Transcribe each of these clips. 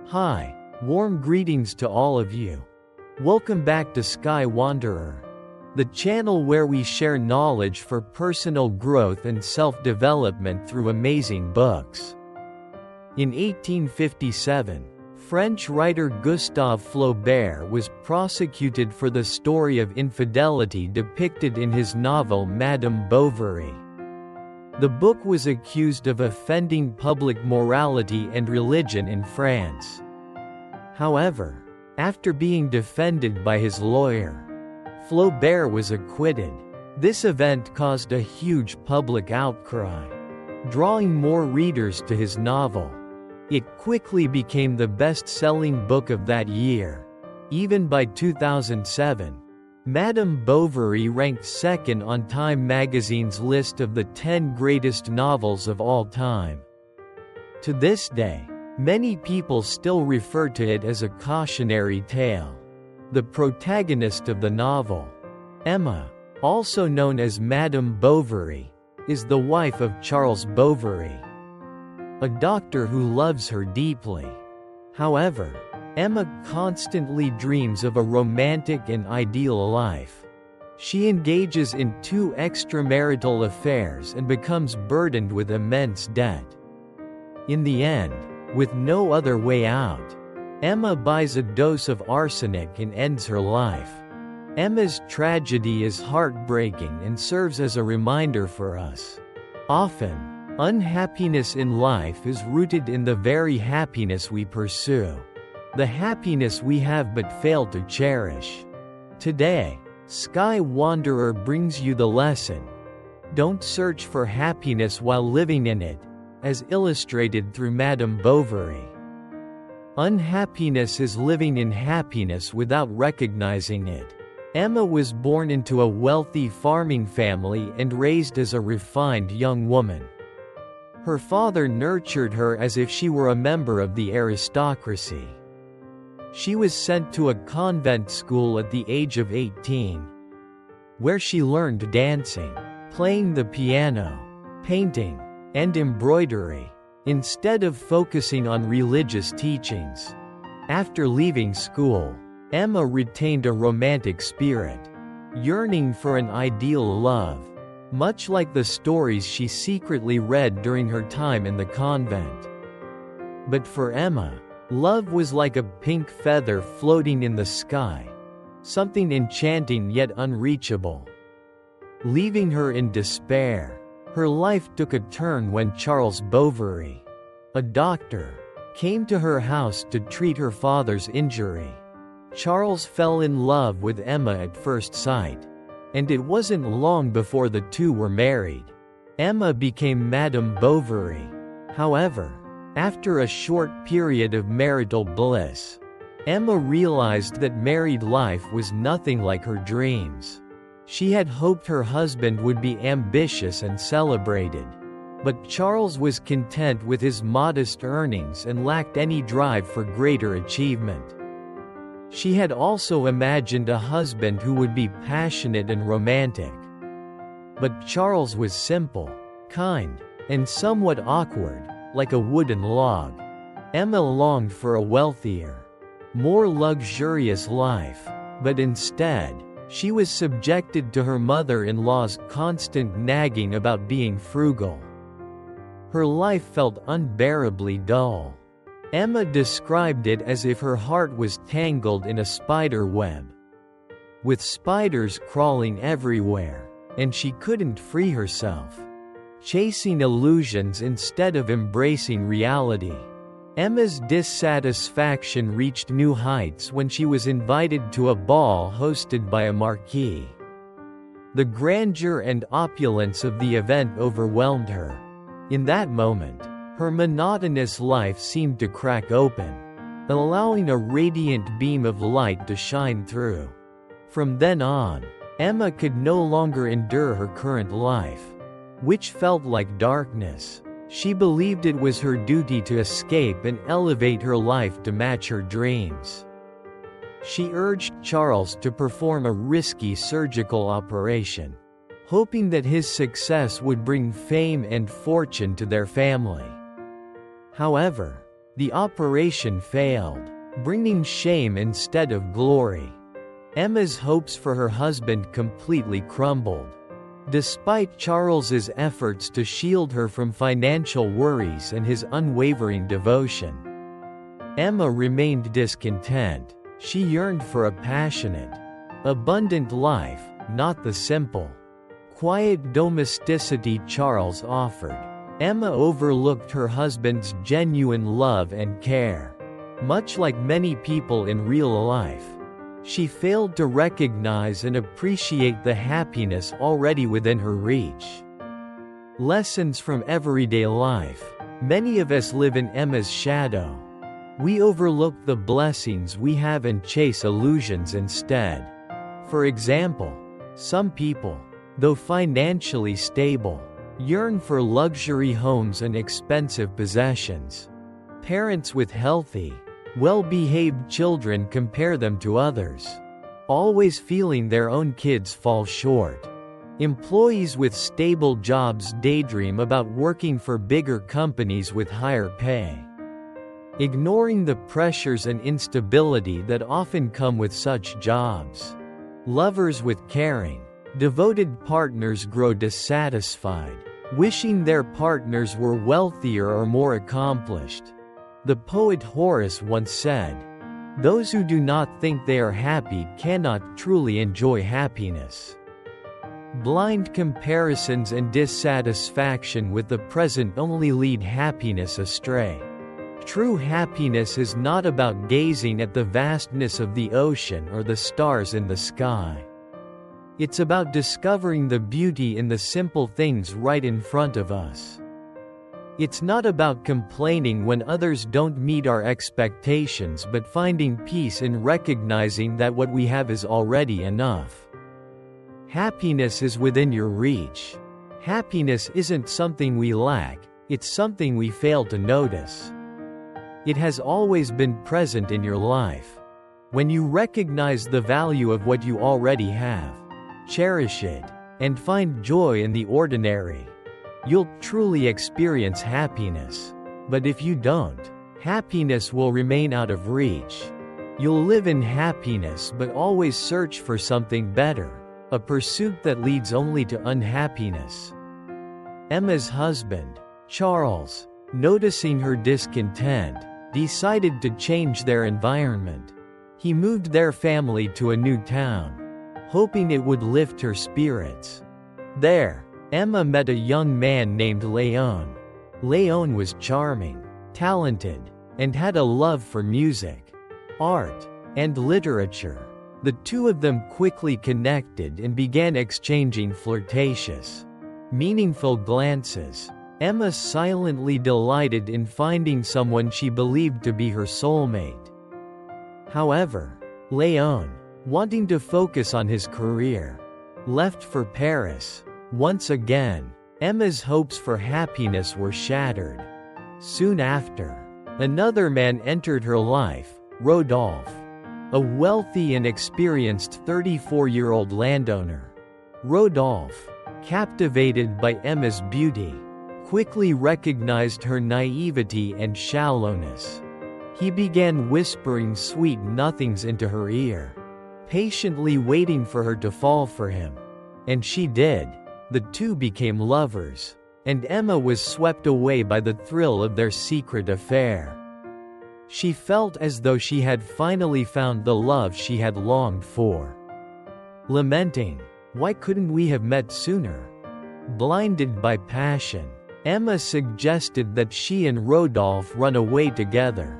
Hi, warm greetings to all of you. Welcome back to Sky Wanderer, the channel where we share knowledge for personal growth and self-development through amazing books. In 1857, French writer Gustave Flaubert was prosecuted for the story of infidelity depicted in his novel Madame Bovary. The book was accused of offending public morality and religion in France. However, after being defended by his lawyer, Flaubert was acquitted. This event caused a huge public outcry, drawing more readers to his novel. It quickly became the best-selling book of that year. Even by 2007, Madame Bovary ranked second on Time magazine's list of the 10 greatest novels of all time. To this day, many people still refer to it as a cautionary tale. The protagonist of the novel, Emma, also known as Madame Bovary, is the wife of Charles Bovary, a doctor who loves her deeply. However, Emma constantly dreams of a romantic and ideal life. She engages in 2 extramarital affairs and becomes burdened with immense debt. In the end, with no other way out, Emma buys a dose of arsenic and ends her life. Emma's tragedy is heartbreaking and serves as a reminder for us. Often, unhappiness in life is rooted in the very happiness we pursue, the happiness we have but fail to cherish. Today, Sky Wanderer brings you the lesson: don't search for happiness while living in it, as illustrated through Madame Bovary. Unhappiness is living in happiness without recognizing it. Emma was born into a wealthy farming family and raised as a refined young woman. Her father nurtured her as if she were a member of the aristocracy. She was sent to a convent school at the age of 18, where she learned dancing, playing the piano, painting, and embroidery, instead of focusing on religious teachings. After leaving school, Emma retained a romantic spirit, yearning for an ideal love, much like the stories she secretly read during her time in the convent. But for Emma, love was like a pink feather floating in the sky, something enchanting yet unreachable. Leaving her in despair, her life took a turn when Charles Bovary, a doctor, came to her house to treat her father's injury. Charles fell in love with Emma at first sight, and it wasn't long before the two were married. Emma became Madame Bovary. However, after a short period of marital bliss, Emma realized that married life was nothing like her dreams. She had hoped her husband would be ambitious and celebrated, but Charles was content with his modest earnings and lacked any drive for greater achievement. She had also imagined a husband who would be passionate and romantic. But Charles was simple, kind, and somewhat awkward, like a wooden log. Emma longed for a wealthier, more luxurious life, but instead, she was subjected to her mother-in-law's constant nagging about being frugal. Her life felt unbearably dull. Emma described it as if her heart was tangled in a spider web, with spiders crawling everywhere, and she couldn't free herself, chasing illusions instead of embracing reality. Emma's dissatisfaction reached new heights when she was invited to a ball hosted by a marquis. The grandeur and opulence of the event overwhelmed her. In that moment, her monotonous life seemed to crack open, allowing a radiant beam of light to shine through. From then on, Emma could no longer endure her current life, which felt like darkness. She believed it was her duty to escape and elevate her life to match her dreams. She urged Charles to perform a risky surgical operation, hoping that his success would bring fame and fortune to their family. However, The operation failed, bringing shame instead of glory. Emma's hopes for her husband completely crumbled. Despite Charles's efforts to shield her from financial worries and his unwavering devotion, Emma remained discontent. She yearned for a passionate, abundant life, not the simple, quiet domesticity Charles offered. Emma overlooked her husband's genuine love and care. Much like many people in real life, she failed to recognize and appreciate the happiness already within her reach. Lessons from everyday life. Many of us live in Emma's shadow. We overlook the blessings we have and chase illusions instead. For example, some people, though financially stable, yearn for luxury homes and expensive possessions. Parents with healthy, well-behaved children compare them to others, always feeling their own kids fall short. Employees with stable jobs daydream about working for bigger companies with higher pay, ignoring the pressures and instability that often come with such jobs. Lovers with caring, devoted partners grow dissatisfied, wishing their partners were wealthier or more accomplished. The poet Horace once said, "Those who do not think they are happy cannot truly enjoy happiness." Blind comparisons and dissatisfaction with the present only lead happiness astray. True happiness is not about gazing at the vastness of the ocean or the stars in the sky. It's about discovering the beauty in the simple things right in front of us. It's not about complaining when others don't meet our expectations, but finding peace in recognizing that what we have is already enough. Happiness is within your reach. Happiness isn't something we lack, it's something we fail to notice. It has always been present in your life. When you recognize the value of what you already have, cherish it, and find joy in the ordinary, you'll truly experience happiness. But if you don't, happiness will remain out of reach. You'll live in happiness but always search for something better, a pursuit that leads only to unhappiness. Emma's husband, Charles, noticing her discontent, decided to change their environment. He moved their family to a new town, hoping it would lift her spirits. There, Emma met a young man named Léon. Léon was charming, talented, and had a love for music, art, and literature. The two of them quickly connected and began exchanging flirtatious, meaningful glances. Emma silently delighted in finding someone she believed to be her soulmate. However, Léon, wanting to focus on his career, left for Paris. Once again, Emma's hopes for happiness were shattered. Soon after, another man entered her life, Rodolphe, a wealthy and experienced 34-year-old landowner. Rodolphe, captivated by Emma's beauty, quickly recognized her naivety and shallowness. He began whispering sweet nothings into her ear, patiently waiting for her to fall for him. And she did. The two became lovers, and Emma was swept away by the thrill of their secret affair. She felt as though she had finally found the love she had longed for. Lamenting, "Why couldn't we have met sooner?" Blinded by passion, Emma suggested that she and Rodolphe run away together,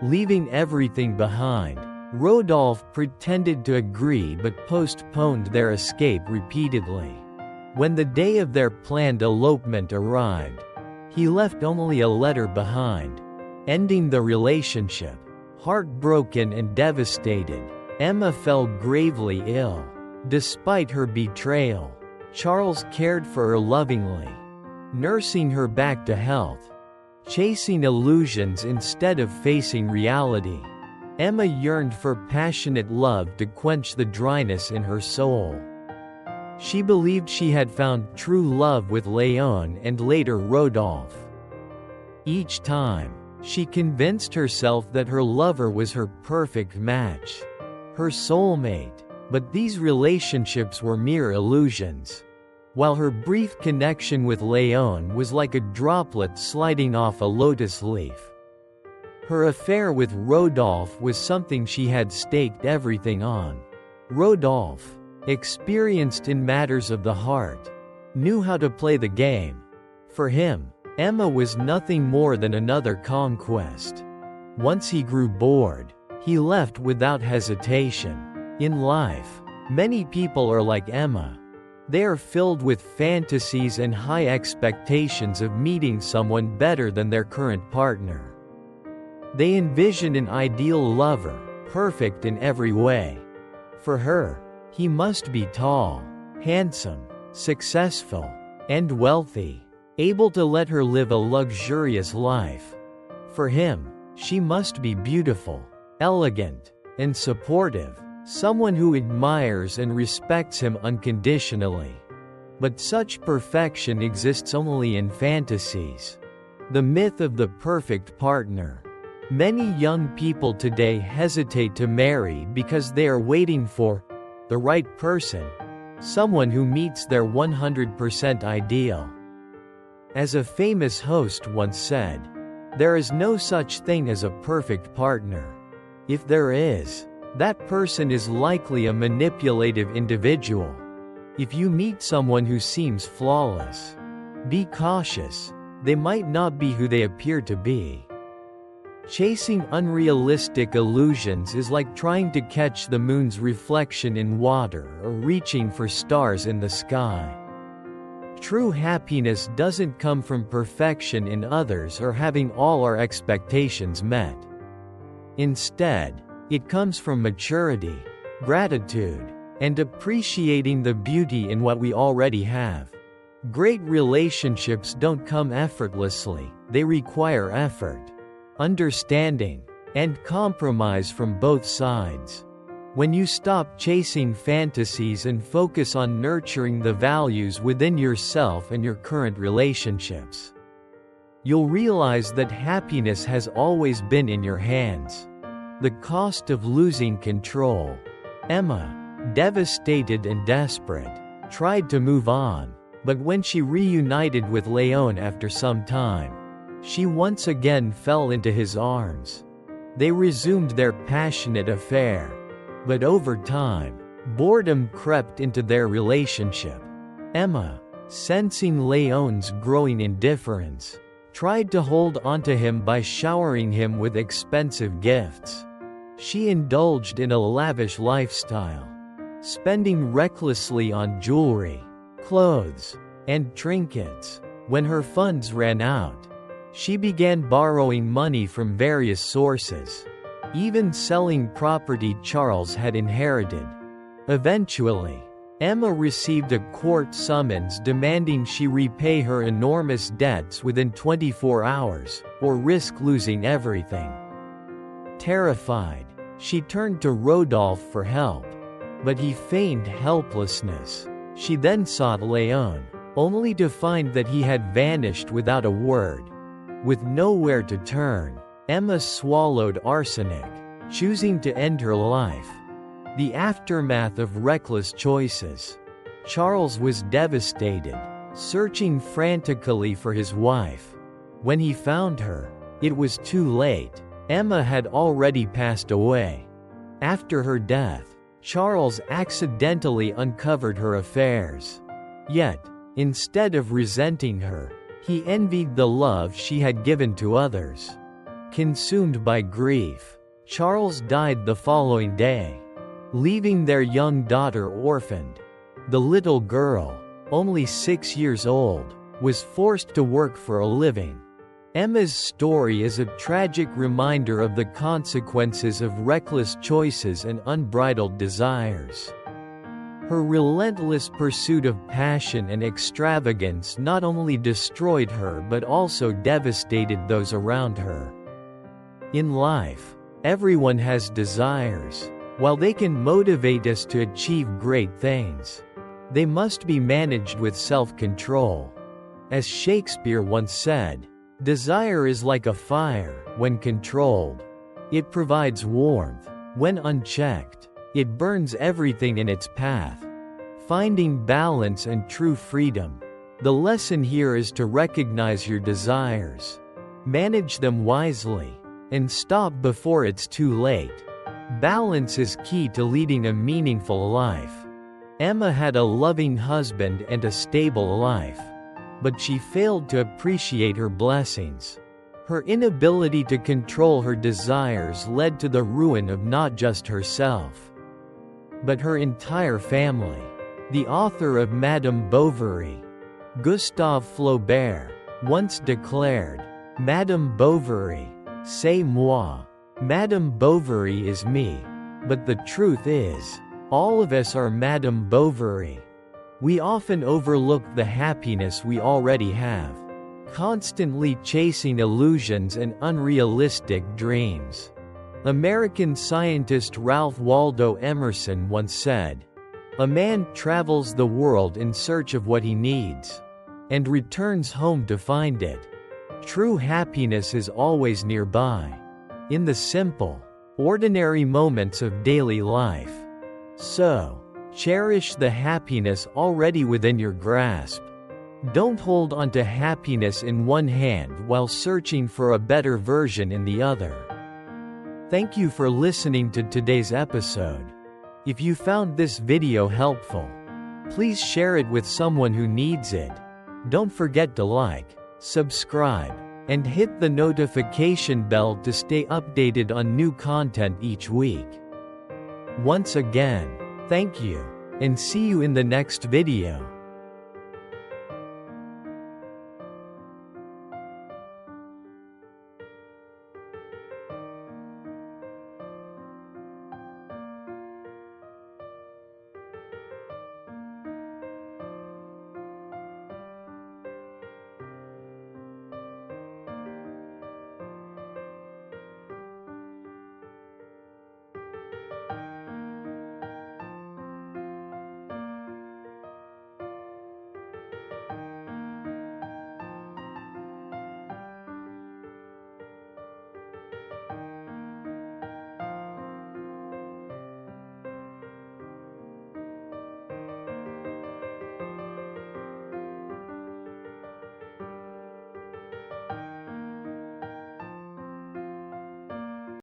leaving everything behind. Rodolphe pretended to agree but postponed their escape repeatedly. When the day of their planned elopement arrived, he left only a letter behind, ending the relationship. Heartbroken and devastated, Emma fell gravely ill. Despite her betrayal, Charles cared for her lovingly, nursing her back to health, chasing illusions instead of facing reality. Emma yearned for passionate love to quench the dryness in her soul. She believed she had found true love with Léon and later Rodolphe. Each time, She convinced herself that her lover was her perfect match, her soulmate, but these relationships were mere illusions. While her brief connection with Léon was like a droplet sliding off a lotus leaf, her affair with Rodolphe was something she had staked everything on. Rodolphe, experienced in matters of the heart, knew how to play the game. For him, Emma was nothing more than another conquest. Once he grew bored, he left without hesitation. In life, many people are like Emma. They are filled with fantasies and high expectations of meeting someone better than their current partner. They envision an ideal lover, perfect in every way. For her, he must be tall, handsome, successful, and wealthy, able to let her live a luxurious life. For him, she must be beautiful, elegant, and supportive, someone who admires and respects him unconditionally. But such perfection exists only in fantasies. The myth of the perfect partner. Many young people today hesitate to marry because they are waiting for the right person, someone who meets their 100% ideal. As a famous host once said, there is no such thing as a perfect partner. If there is, that person is likely a manipulative individual. If you meet someone who seems flawless, be cautious, they might not be who they appear to be. Chasing unrealistic illusions is like trying to catch the moon's reflection in water or reaching for stars in the sky. True happiness doesn't come from perfection in others or having all our expectations met. Instead, it comes from maturity, gratitude, and appreciating the beauty in what we already have. Great relationships don't come effortlessly, they require effort, understanding, and compromise from both sides. When you stop chasing fantasies and focus on nurturing the values within yourself and your current relationships, you'll realize that happiness has always been in your hands. The cost of losing control. Emma, devastated and desperate, tried to move on, but when she reunited with Léon after some time, she once again fell into his arms. They resumed their passionate affair. But over time, boredom crept into their relationship. Emma, sensing Léon's growing indifference, tried to hold onto him by showering him with expensive gifts. She indulged in a lavish lifestyle, spending recklessly on jewelry, clothes, and trinkets. When her funds ran out, she began borrowing money from various sources, even selling property Charles had inherited. Eventually, Emma received a court summons demanding she repay her enormous debts within 24 hours, or risk losing everything. Terrified, she turned to Rodolphe for help, but he feigned helplessness. She then sought Léon, only to find that he had vanished without a word. With nowhere to turn, Emma swallowed arsenic, choosing to end her life. The aftermath of reckless choices. Charles was devastated, searching frantically for his wife. When he found her, it was too late. Emma had already passed away. After her death, Charles accidentally uncovered her affairs. Yet, instead of resenting her, he envied the love she had given to others. Consumed by grief, Charles died the following day, leaving their young daughter orphaned. The little girl, only 6 years old, was forced to work for a living. Emma's story is a tragic reminder of the consequences of reckless choices and unbridled desires. Her relentless pursuit of passion and extravagance not only destroyed her but also devastated those around her. In life, everyone has desires. While they can motivate us to achieve great things, they must be managed with self-control. As Shakespeare once said, Desire is like a fire. When controlled, it provides warmth. When unchecked, it burns everything in its path. Finding balance and true freedom. The lesson here is to recognize your desires, manage them wisely, and stop before it's too late. Balance is key to leading a meaningful life. Emma had a loving husband and a stable life, but she failed to appreciate her blessings. Her inability to control her desires led to the ruin of not just herself, but her entire family. The author of Madame Bovary, Gustave Flaubert, once declared, "Madame Bovary, c'est moi. Madame Bovary is me." But the truth is, all of us are Madame Bovary. We often overlook the happiness we already have, constantly chasing illusions and unrealistic dreams. American scientist Ralph Waldo Emerson once said, "A man travels the world in search of what he needs, and returns home to find it." True happiness is always nearby, in the simple, ordinary moments of daily life. So, cherish the happiness already within your grasp. Don't hold on to happiness in one hand while searching for a better version in the other. Thank you for listening to today's episode. If you found this video helpful, please share it with someone who needs it. Don't forget to like, subscribe, and hit the notification bell to stay updated on new content each week. Once again, thank you, and see you in the next video.